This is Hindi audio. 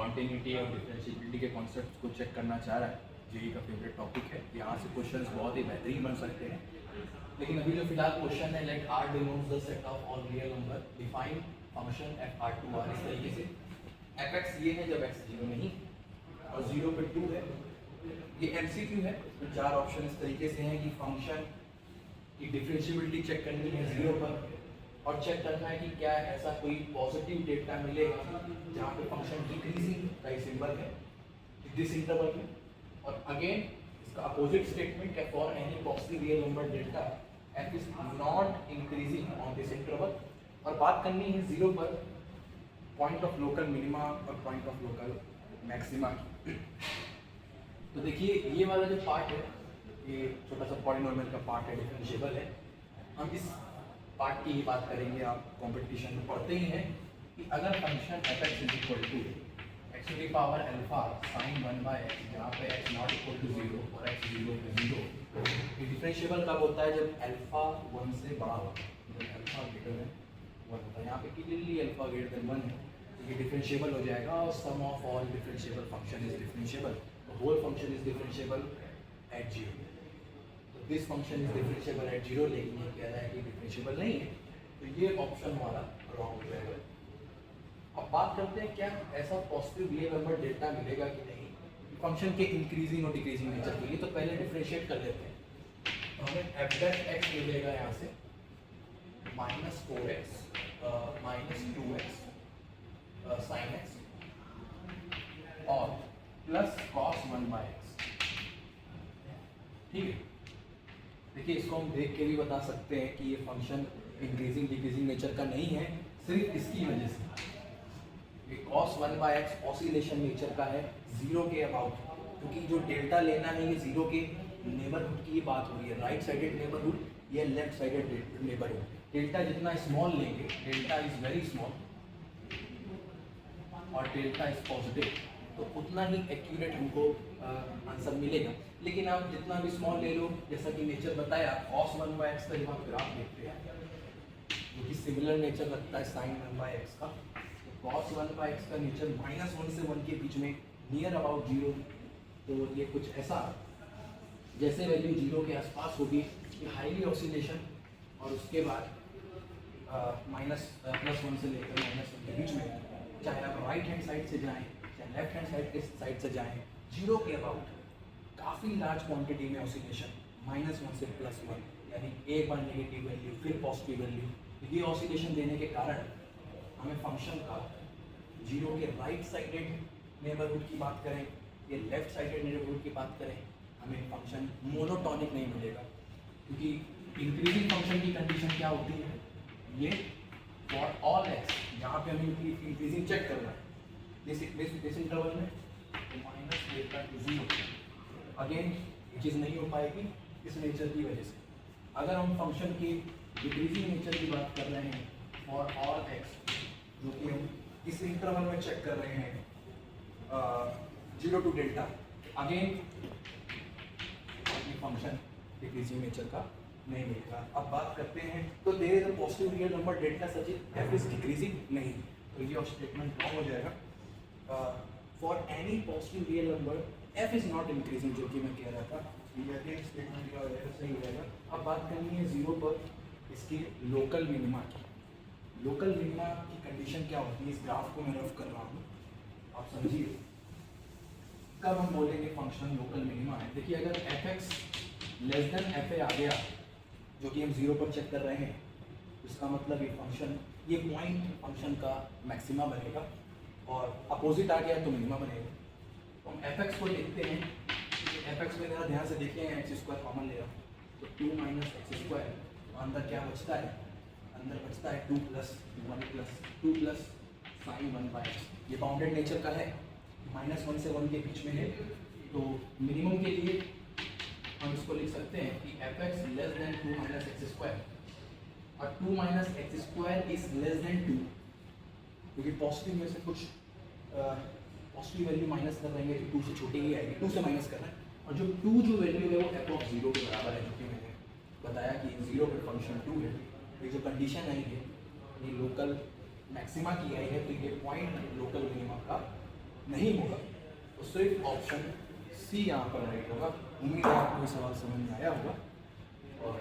कॉन्टिन्यूटी और डिफरेंशिएबिलिटी के कॉन्सेप्ट को चेक करना चाह रहा है, जेई का फेवरेट टॉपिक है। यहाँ से क्वेश्चंस बहुत ही बेहतरीन बन सकते हैं। लेकिन अभी जो फिलहाल क्वेश्चन है, like R denotes the set of all real number, define function f R to R. इस तरीके से एफ एक्स ये है जब एक्स जीरो नहीं और जीरो पे टू है। ये एमसीक्यू है, तो चार ऑप्शन इस तरीके से हैं कि फंक्शन की डिफरेंशिएबिलिटी चेक करनी है जीरो पर, और चेक करना है कि क्या ऐसा कोई पॉजिटिव डेटा मिलेगा जहाँ पे फंक्शन डिक्रीजिंग का सिंबल है दिस इंटरवल में। और अगेन इसका अपोजिट स्टेटमेंट है, for any positive real number delta F is not increasing on this interval. और बात करनी है जीरो पर पॉइंट ऑफ लोकल मिनिमा और पॉइंट ऑफ लोकल मैक्सिमा की। तो देखिए ये वाला जो पार्ट है, ये छोटा सा पॉलिनोमियल का पार्ट है, डिफरेंशिएबल है। हम इस पार्ट की ही बात करेंगे। आप कंपटीशन में पढ़ते ही हैं कि अगर function f x is equal to x to the power alpha sine one by x, जहाँ पे x not equal to zero और एक्स जीरो पे जीरो, ये डिफरेंशिएबल कब होता है? जब अल्फा वन से बड़ा होता है, जब अल्फा ग्रेटर देन वन होता है। यहाँ पे clearly alpha greater than one है, तो ये डिफरेंशिएबल हो जाएगा। और sum of all differentiable function is differentiable, whole function is differentiable at zero. तो this function is differentiable at zero, लेकिन ये कह रहा है कि डिफरेंशिएबल नहीं है, तो ये ऑप्शन हमारा रॉन्ग हो जाएगा। अब बात करते हैं क्या ऐसा पॉजिटिव रियल नंबर डेल्टा मिलेगा कि नहीं फंक्शन के इंक्रीजिंग और डिक्रीजिंग नेचर के लिए। तो पहले डिफरेंशिएट कर लेते हैं। तो हमें एफ डैश एक्स मिलेगा यहाँ से minus four x minus two x sine x और plus cos one by x. ठीक है, देखिए इसको हम देख के भी बता सकते हैं कि ये फंक्शन इंक्रीजिंग डिक्रीजिंग नेचर का नहीं है, सिर्फ इसकी वजह से। ये cos 1 by x oscillation nature का है जीरो के अबाउट, क्योंकि जो डेल्टा लेना है ये जीरो के नेबरहुड की बात हो रही है, राइट साइडेड नेबरहुड या लेफ्ट साइडेड नेबरहुड। डेल्टा जितना स्मॉल लेंगे, डेल्टा इज वेरी स्मॉल और डेल्टा इज पॉजिटिव, तो उतना ही एक्यूरेट हमको आंसर मिलेगा। लेकिन आप जितना भी स्मॉल ले लो, जैसा कि नेचर बताया, cos 1 बाय एक्स का जब आप ग्राफ देखते हैं जो कि सिमिलर नेचर रखता है sin 1 बाय एक्स का, तो cos 1 बाय एक्स का नेचर -1 से 1 के बीच में नियर अबाउट जीरो। तो ये कुछ ऐसा जैसे वैल्यू जीरो के आसपास होगी कि हाईली ऑसिलेशन, और उसके बाद +1 से लेकर -1 के बीच में, चाहे आप राइट हैंड साइड से जाएं चाहे लेफ्ट हैंड साइड से जाएं, जीरो के अबाउट काफ़ी लार्ज क्वांटिटी में ऑसिलेशन -1 से +1, यानी एक बार नेगेटिव वैल्यू फिर पॉजिटिव वैल्यू। तो ये ऑसिलेशन देने के कारण हमें फंक्शन का जीरो के राइट साइडेड नेबरहुड की बात करें या लेफ्ट साइडेड नेबरहुड की बात करें, हमें फंक्शन मोनोटॉनिक नहीं मिलेगा। क्योंकि इंक्रीजिंग फंक्शन की कंडीशन क्या होती है? ये फॉर ऑल एक्स, जहाँ पे हमें इंक्रीजिंग चेक करना है दिस इंटरवल में, तो minus delta two zero. Again ये चीज़ नहीं हो पाएगी इस नेचर की वजह से। अगर हम फंक्शन की डिक्रीजिंग नेचर की बात कर रहे हैं फॉर ऑल एक्स, जो कि हम इस इंटरवल में चेक कर रहे हैं zero to delta, again function decreasing nature का नहीं मिलेगा। अब बात करते हैं, तो there is a positive real number delta such f is decreasing नहीं, तो ये स्टेटमेंट रॉन्ग हो जाएगा। For any positive real number f is not increasing, जो कि मैं कह रहा था, ये स्टेटमेंट की वजह से सही हो जाएगा। अब बात करनी है जीरो पर इसकी लोकल मिनिमा की। लोकल मिनिमा की कंडीशन क्या होती है? इस ग्राफ को मैं रफ कर रहा हूँ, आप समझिए कब हम बोलेंगे फंक्शन लोकल मिनिमा है। देखिए अगर f x less than f a आ गया, जो कि हम जीरो पर चेक कर रहे हैं, इसका मतलब ये फंक्शन, ये पॉइंट फंक्शन का मैक्सिमा बनेगा, और अपोजिट आ गया तो मिनिमा बनेगा। तो हम एफ एक्स को लिखते हैं, एफ एक्स में ज़रा ध्यान से देखें, एक्स स्क्वायर कॉमन ले रहा हूँ, तो 2 माइनस एक्स स्क्वायर, अंदर क्या बचता है? अंदर बचता है 2 plus 1 plus 2 plus sine 1 by x. ये बाउंडेड नेचर का है, -1 से 1 के बीच में है, तो मिनिमम के लिए हम इसको लिख सकते हैं कि F x less then 2 minus x square, और 2 minus x square is less than 2, क्योंकि पॉजिटिव में से कुछ पॉजिटिव वैल्यू माइनस कर रहे हैं तो 2 से छोटी ही आएगी, 2 से माइनस कर रहे हैं, और जो 2 जो वैल्यू है वो एफ ऑफ 0 के बराबर है, जो कि मैंने बताया कि 0 पे फंक्शन 2 है। ये जो कंडीशन आई है ये लोकल मैक्सिमा की आई है, तो ये पॉइंट लोकल मिनिमा का नहीं होगा तो सिर्फ ऑप्शन सी यहाँ पर राइट होगा। उम्मीद है आपको ये सवाल समझ में आया होगा और